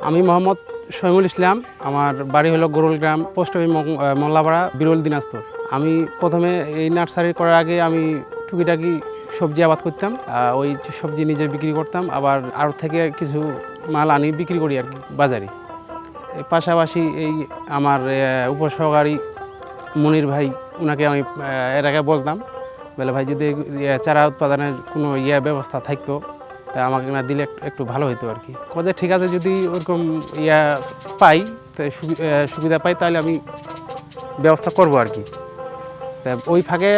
আমি মোহাম্মদ শহীমুল ইসলাম। আমার বাড়ি হলো গোরুলগ্রাম, পোস্ট অফিস মোল্লাপাড়া, বিরল, দিনাজপুর। আমি প্রথমে এই নার্সারি করার আগে আমি টুকিটাকি সবজি আবাদ করতাম। ওই সবজি নিজে বিক্রি করতাম, আবার আড়ত থেকে কিছু মাল আনি বিক্রি করি আর কি বাজারে। এর পাশাপাশি এই আমার উপসহকারী মনির ভাই, ওনাকে আমি এর আগে বলতাম, বলে ভাই যদি চারা উৎপাদনের কোনো ব্যবস্থা থাকতো তা আমাকে না দিলে একটু ভালো হতো আর কি। কোথায় ঠিক আছে, যদি ওরকম পাই, সুবিধা পাই, তাহলে আমি ব্যবস্থা করব আর কি। তা ওই ফাঁকে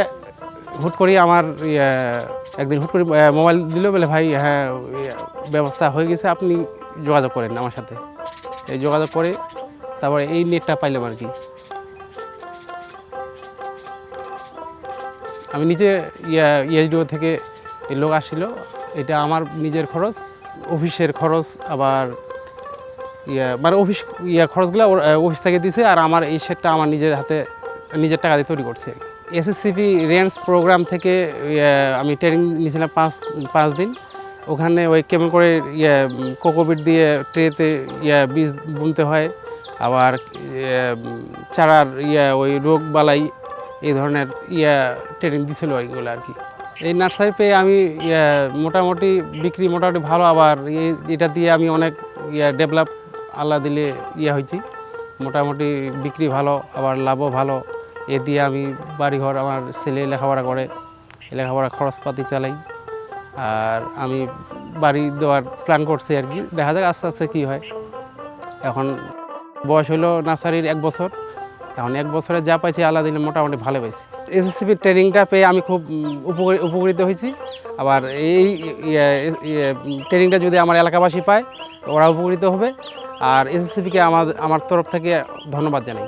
হুট করি আমার একদিন হুট করে মোবাইল দিল, বলে ভাই হ্যাঁ ব্যবস্থা হয়ে গেছে, আপনি যোগাযোগ করেন আমার সাথে। এই যোগাযোগ করে তারপরে এই নেটটা পাইলাম আর কি। আমি নিজে ইএসডিও থেকে এই লোক আসছিল, এটা আমার নিজের খরচ, অফিসের খরচ, আবার মানে অফিস খরচগুলো অফিস থেকে দিছে, আর আমার এই সেটটা আমার নিজের হাতে নিজের টাকা দিয়ে তৈরি করছে। এসএসসিপি রেঞ্জ প্রোগ্রাম থেকে আমি ট্রেনিং নিয়েছিলাম 5 দিন। ওখানে ওই কেমন করে কোকোপিট দিয়ে ট্রেতে বীজ বুনতে হয়, আবার চারার ওই রোগ বালাই, এই ধরনের ট্রেনিং দিছিল ওইগুলো আর কি। এই নার্সারি পেয়ে আমি মোটামুটি বিক্রি মোটামুটি ভালো, আবার এটা দিয়ে আমি অনেক ডেভেলপ আল্লাহ দিলে হয়েছি। মোটামুটি বিক্রি ভালো, আবার লাভও ভালো। এ দিয়ে আমি বাড়িঘর, আমার ছেলে লেখাপড়া করে, লেখাপড়া খরচপাতি চালাই, আর আমি বাড়ি দেওয়ার প্ল্যান করছি আর কি। দেখা যাক আস্তে আস্তে কী হয়। এখন বয়স হলো নার্সারির 1 বছর। এখন 1 বছরে যা পাইছি আল্লাহ দিলে মোটামুটি ভালো পাইছি। এসএসসিপি ট্রেনিংটা পেয়ে আমি খুব উপকৃত হয়েছি। আবার এই ট্রেনিংটা যদি আমার এলাকাবাসী পায়, ওরা উপকৃত হবে। আর এসএসসিপিকে আমার তরফ থেকে ধন্যবাদ জানাই।